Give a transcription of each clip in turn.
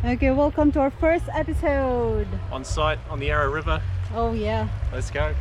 Okay, welcome to our first episode. On site on the Arrow River. Oh yeah. Let's go.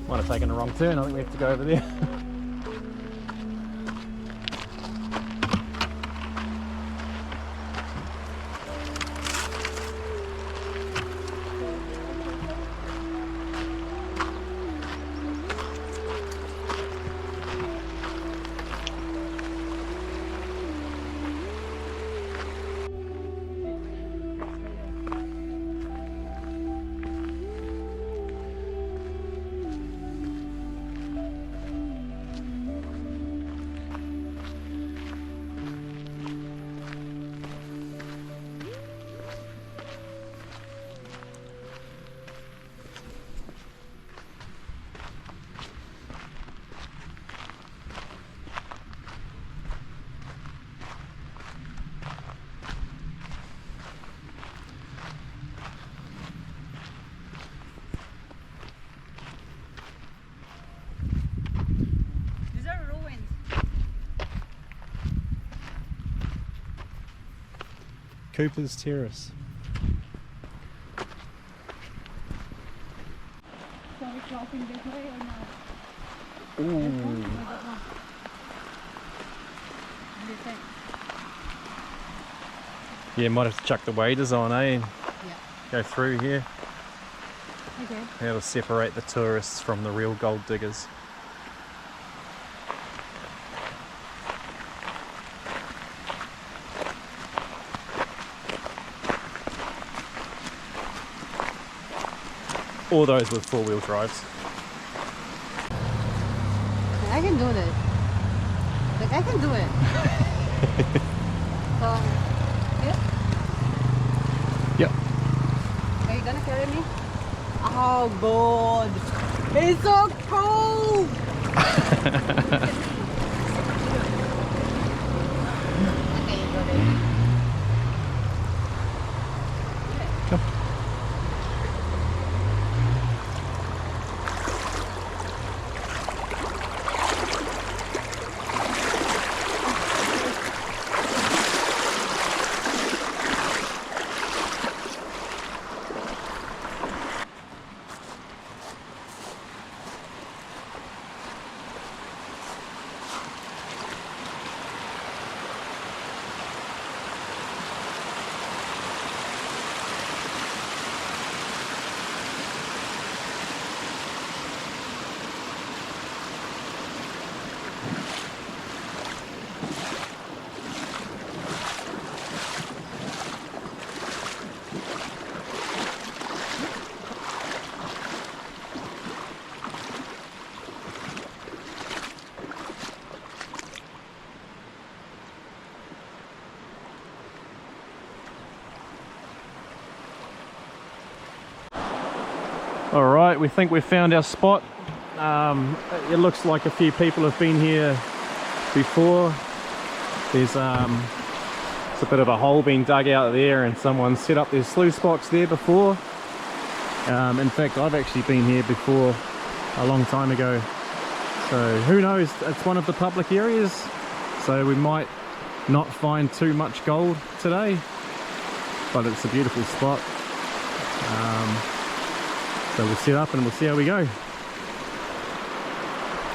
Might have taken a wrong turn. I think we have to go over there. These are ruins. Cooper's Terrace. So we're crossing this way or not? Ooh. I don't know. What do you think? Yeah, might have to chuck the waders on, eh? And Yeah. go through here. Okay. That'll separate the tourists from the real gold diggers. Or those with four-wheel drives. I can do this. Like I can do it. Yeah. Yep. Are you gonna carry me? Oh god. It's so cold. Okay, you got it. Come. All right, we think we've found our spot. It looks like a few people have been here before. There's a bit of a hole being dug out there and someone set up their sluice box there before. In fact, I've actually been here before a long time ago. So who knows, it's one of the public areas. So we might not find too much gold today, but it's a beautiful spot. So we'll set up and we'll see how we go.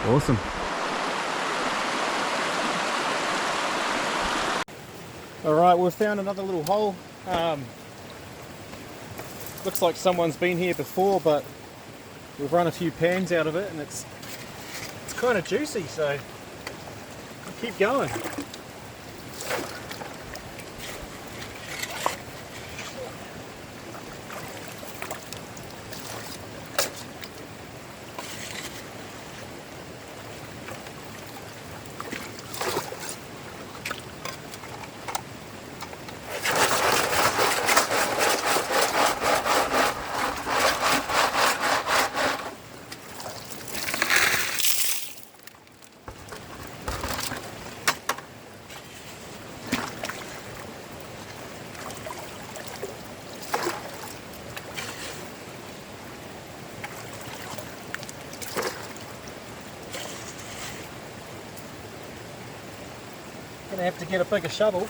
Awesome. All right, we've found another little hole. Looks like someone's been here before, but we've run a few pans out of it and it's kind of juicy, so we'll keep going. Gonna have to get a bigger shovel.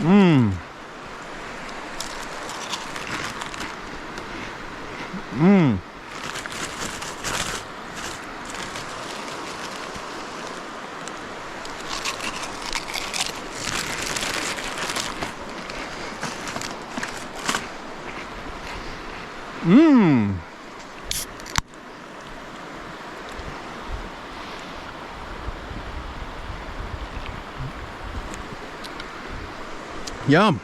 Mmm. Mmm. Mmm. Yum.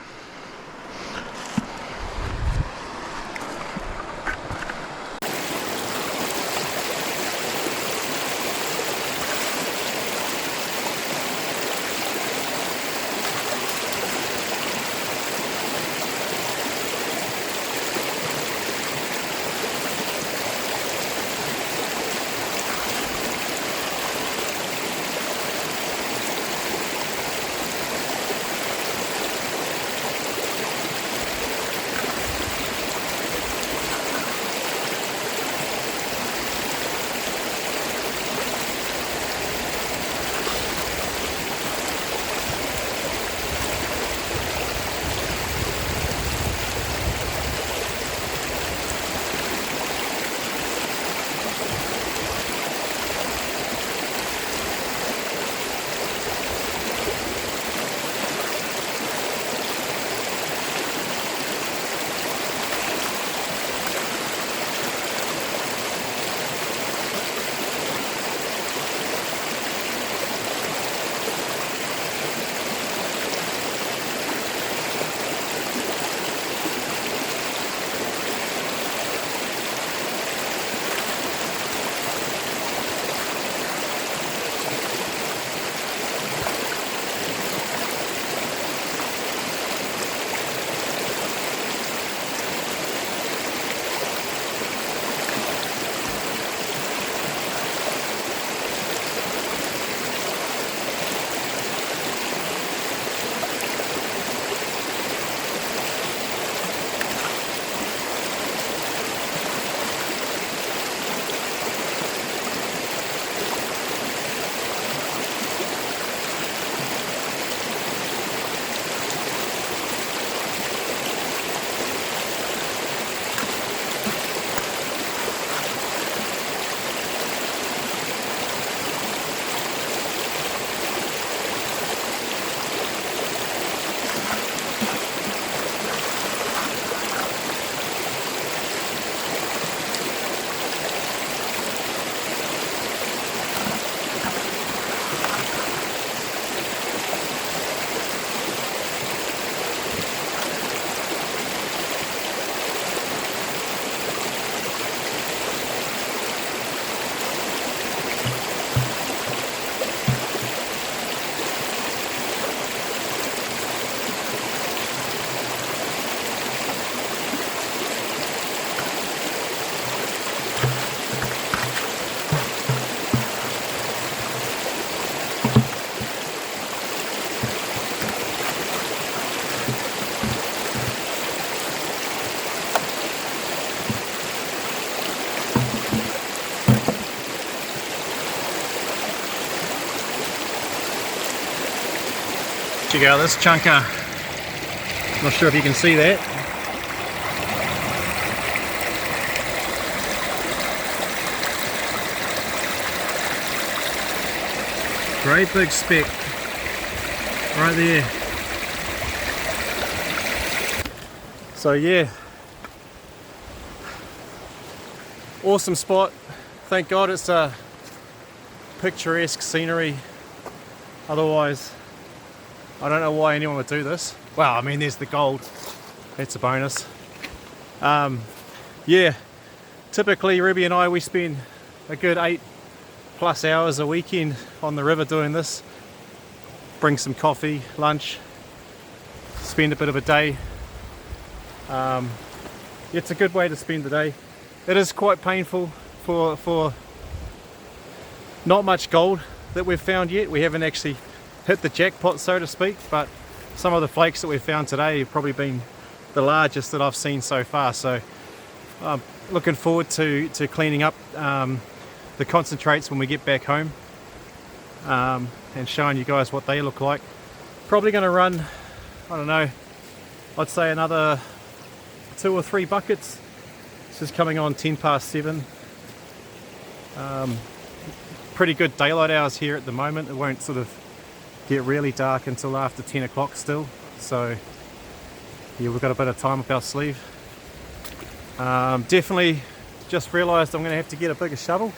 Check out this chunker. Not sure if you can see that. Great big speck right there. So yeah, awesome spot. Thank God it's a picturesque scenery. Otherwise, I don't know why anyone would do this. Well, I mean, there's the gold. That's a bonus. Yeah, typically Ruby and I, we spend a good 8+ hours a weekend on the river doing this. Bring some coffee, lunch, spend a bit of a day. It's a good way to spend the day. It is quite painful for not much gold that we've found yet. We haven't actually hit the jackpot, so to speak, but some of the flakes that we've found today have probably been the largest that I've seen so far. So I'm looking forward to cleaning up the concentrates when we get back home, and showing you guys what they look like. Probably going to run, I don't know, I'd say another 2 or 3 buckets. This is coming on 7:10. Pretty good daylight hours here at the moment. It won't sort of get really dark until after 10 o'clock still. So yeah, we've got a bit of time up our sleeve. Definitely just realised I'm going to have to get a bigger shovel.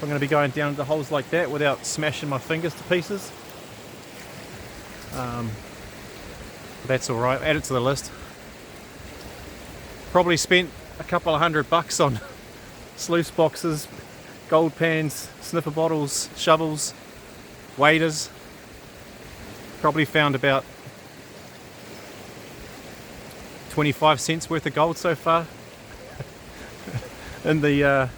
I'm going to be going down into holes like that without smashing my fingers to pieces. That's alright, add it to the list. Probably spent a couple of $100 on sluice boxes, gold pans, sniffer bottles, shovels, waders. Probably found about 25 cents worth of gold so far in the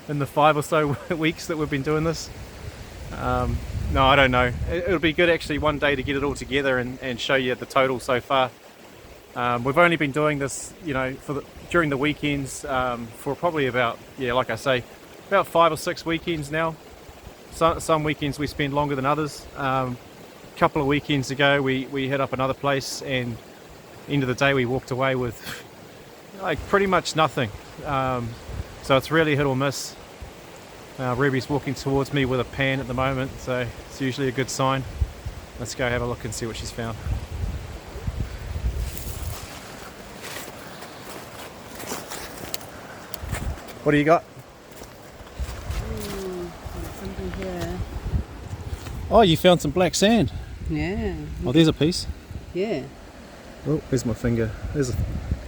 5 or so weeks that we've been doing this. No, I don't know. It'll be good actually one day to get it all together and show you the total so far. We've only been doing this, you know, during the weekends for probably about, yeah, like I say, about 5 or 6 weekends now. Some weekends we spend longer than others. A couple of weekends ago we hit up another place, and end of the day we walked away with like pretty much nothing. So it's really hit or miss. Ruby's walking towards me with a pan at the moment, so it's usually a good sign. Let's go have a look and see what she's found. What do you got? Something here. Oh, you found some black sand. Yeah. Oh, there's a piece. Yeah. Oh, there's my finger. There's a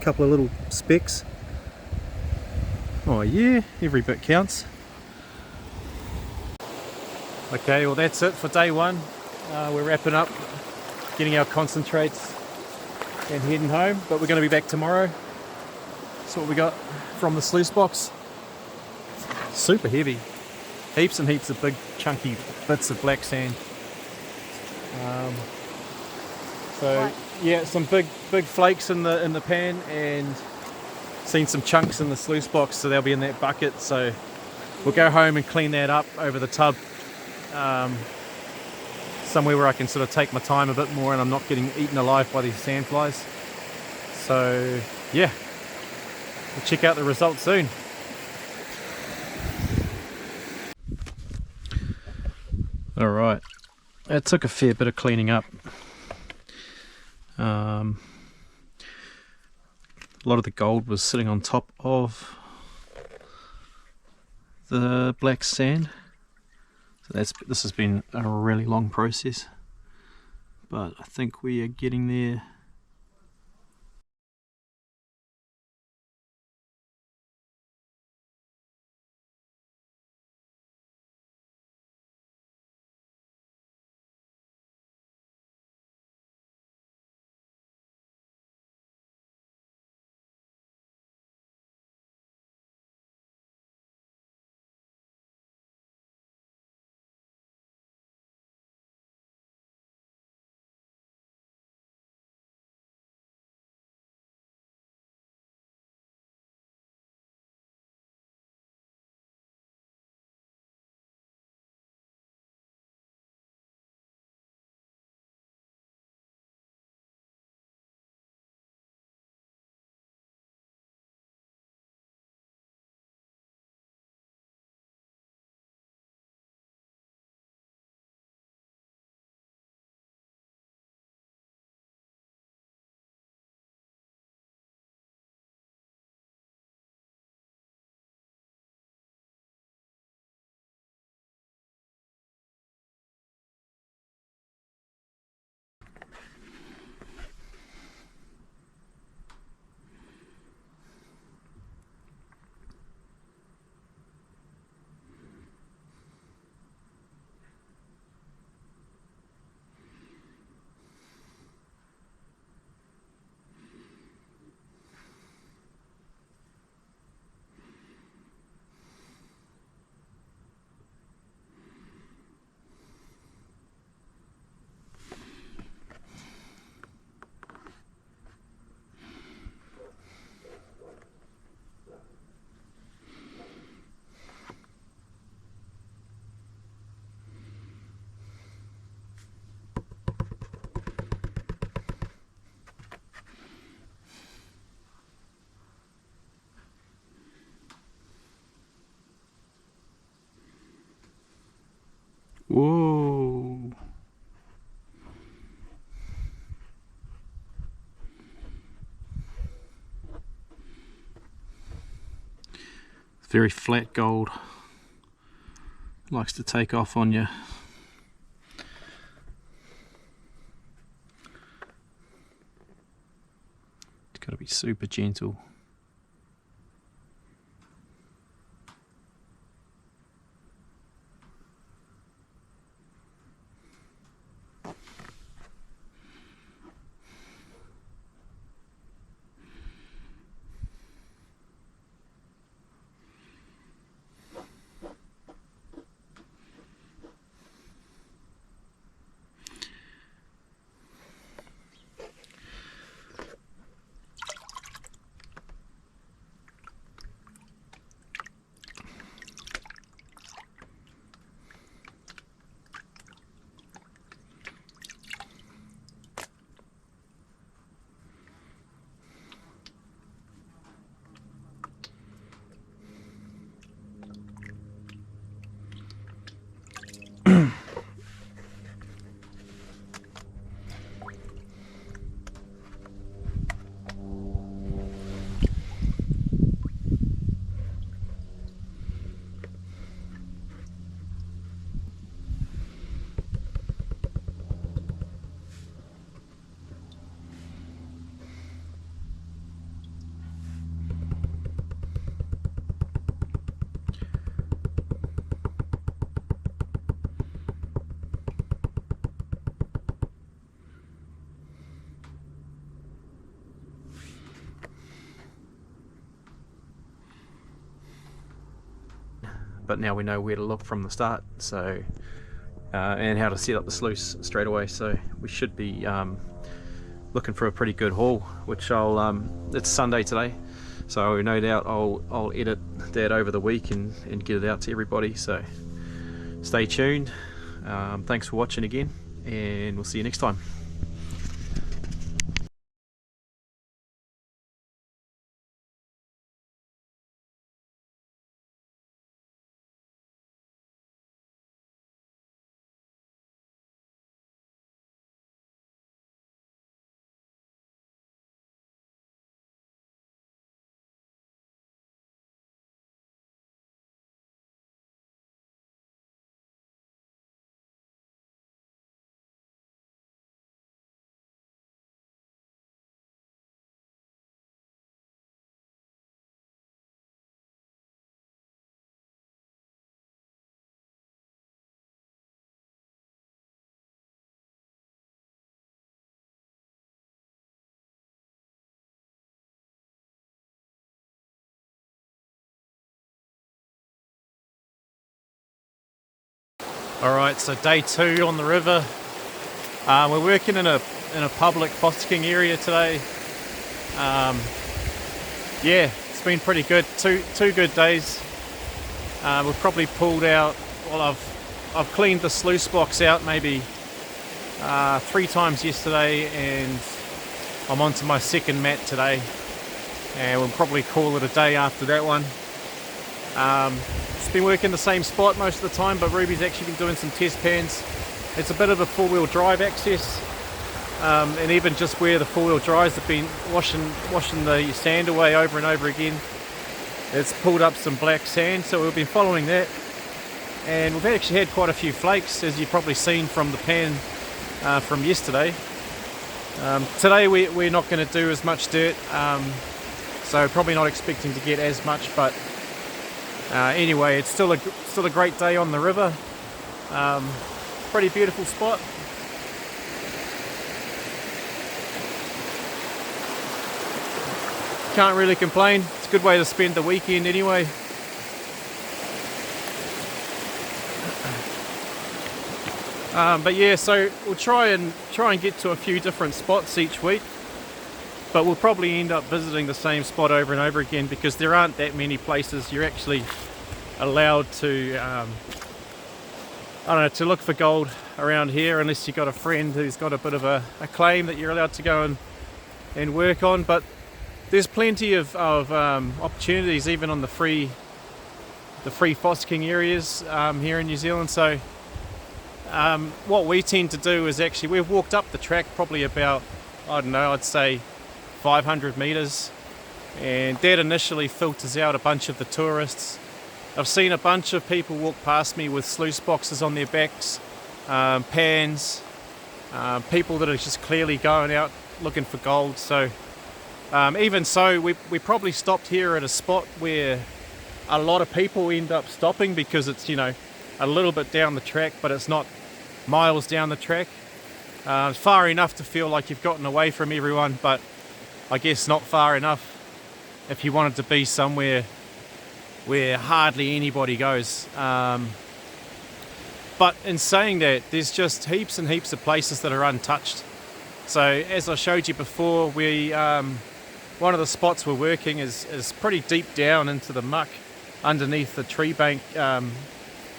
couple of little specks. Oh yeah, every bit counts. Okay, well that's it for day one. We're wrapping up, getting our concentrates and heading home, but we're going to be back tomorrow. That's what we got from the sluice box. Super heavy. Heaps and heaps of big chunky bits of black sand. So yeah, some big flakes in the pan, and seen some chunks in the sluice box, so they'll be in that bucket. So we'll go home and clean that up over the tub, somewhere where I can sort of take my time a bit more and I'm not getting eaten alive by these sand flies. So yeah, we'll check out the results soon. All right, it took a fair bit of cleaning up. A lot of the gold was sitting on top of the black sand. So this has been a really long process, but I think we are getting there. Very flat gold. Likes to take off on you. It's got to be super gentle. But now we know where to look from the start, so and how to set up the sluice straight away, so we should be looking for a pretty good haul, which it's Sunday today, so no doubt I'll edit that over the week and get it out to everybody, so stay tuned. Thanks for watching again, and we'll see you next time. Alright, so day 2 on the river. We're working in a public fossicking area today. Yeah, it's been pretty good. Two good days. We've probably pulled out, well, I've cleaned the sluice blocks out maybe 3 times yesterday, and I'm onto my second mat today, and we'll probably call it a day after that one. It's been working the same spot most of the time, but Ruby's actually been doing some test pans. It's a bit of a four-wheel drive access, and even just where the four-wheel drives have been washing the sand away over and over again, it's pulled up some black sand, so we've been following that, and we've actually had quite a few flakes, as you've probably seen from the pan from yesterday. Today we're not going to do as much dirt, so probably not expecting to get as much, but anyway, it's still a great day on the river. Pretty beautiful spot. Can't really complain. It's a good way to spend the weekend anyway. But yeah, so we'll try and get to a few different spots each week, but we'll probably end up visiting the same spot over and over again, because there aren't that many places you're actually allowed to I don't know, to look for gold around here, unless you've got a friend who's got a bit of a claim that you're allowed to go and work on. But there's plenty of opportunities even on the free fossicking areas here in New Zealand. So what we tend to do is actually, we've walked up the track probably about, I don't know, I'd say 500 meters, and that initially filters out a bunch of the tourists. I've seen a bunch of people walk past me with sluice boxes on their backs, pans, people that are just clearly going out looking for gold. So even so, we probably stopped here at a spot where a lot of people end up stopping because it's, you know, a little bit down the track, but it's not miles down the track. Far enough to feel like you've gotten away from everyone, but I guess not far enough if you wanted to be somewhere where hardly anybody goes. But in saying that, there's just heaps and heaps of places that are untouched. So as I showed you before, one of the spots we're working is pretty deep down into the muck underneath the tree bank.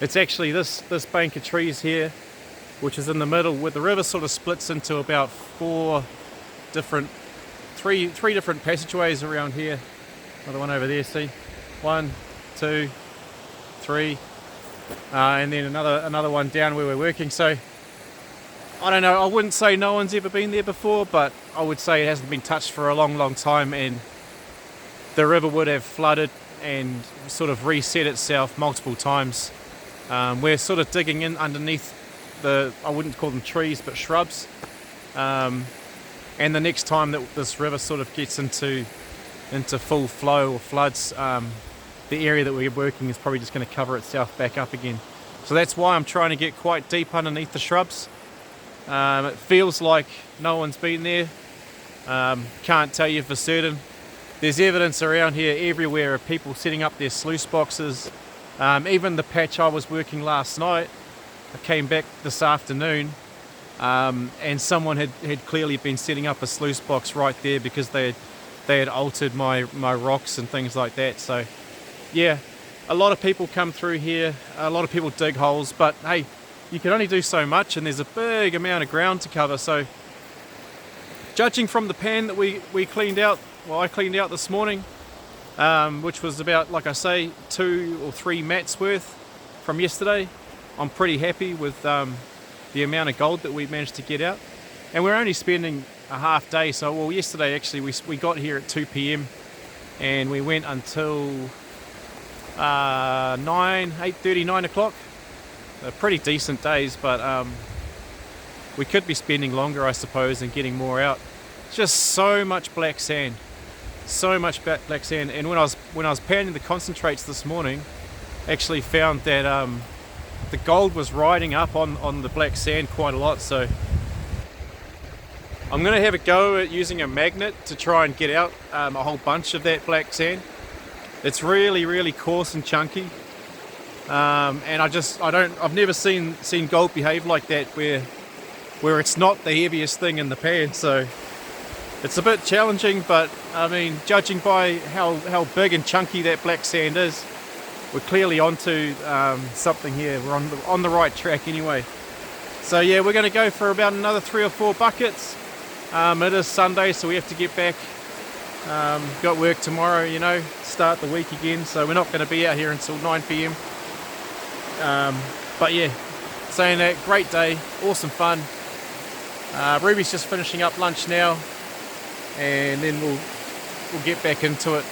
It's actually this bank of trees here, which is in the middle, where the river sort of splits into about three different passageways around here. Another one over there, see? 1, 2, 3, and then another one down where we're working. So I don't know, I wouldn't say no one's ever been there before, but I would say it hasn't been touched for a long time, and the river would have flooded and sort of reset itself multiple times. We're sort of digging in underneath I wouldn't call them trees, but shrubs. And the next time that this river sort of gets into full flow or floods, the area that we're working is probably just going to cover itself back up again. So that's why I'm trying to get quite deep underneath the shrubs. It feels like no one's been there. Can't tell you for certain. There's evidence around here everywhere of people setting up their sluice boxes. Even the patch I was working last night, I came back this afternoon, and someone had clearly been setting up a sluice box right there because they had altered my rocks and things like that. So yeah, a lot of people come through here, a lot of people dig holes, but hey, you can only do so much, and there's a big amount of ground to cover. So judging from the pan that we cleaned out, well, I cleaned out this morning, which was about, like I say, 2 or 3 mats worth from yesterday, I'm pretty happy with the amount of gold that we managed to get out. And we're only spending a half day. So, well, yesterday actually we got here at 2 p.m. and we went until 8:30, 9 o'clock. Pretty decent days, but we could be spending longer, I suppose, and getting more out. Just so much black sand, black sand. And when I was panning the concentrates this morning, actually found that the gold was riding up on the black sand quite a lot. So I'm going to have a go at using a magnet to try and get out a whole bunch of that black sand. It's really coarse and chunky, and I've never seen gold behave like that, where it's not the heaviest thing in the pan. So it's a bit challenging, but I mean, judging by how big and chunky that black sand is, we're clearly onto something here. We're on the right track anyway. So yeah, we're going to go for about another 3 or 4 buckets. It is Sunday, so we have to get back. Got work tomorrow, you know, start the week again, so we're not going to be out here until 9 p.m. But yeah, saying that, great day, awesome fun. Ruby's just finishing up lunch now, and then we'll get back into it.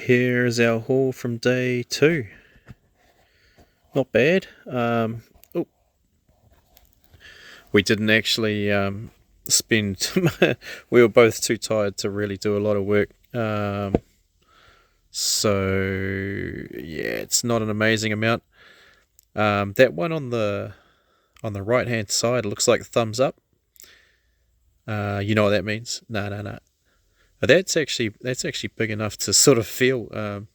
here's our haul from day 2. Not bad. We didn't actually spend... we were both too tired to really do a lot of work. So, yeah, it's not an amazing amount. That one on the right-hand side looks like thumbs up. You know what that means? No. That's actually big enough to sort of feel.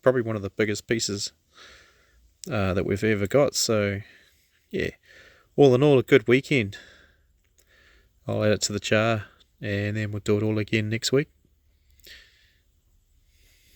Probably one of the biggest pieces that we've ever got. So, yeah, all in all, a good weekend. I'll add it to the char, and then we'll do it all again next week.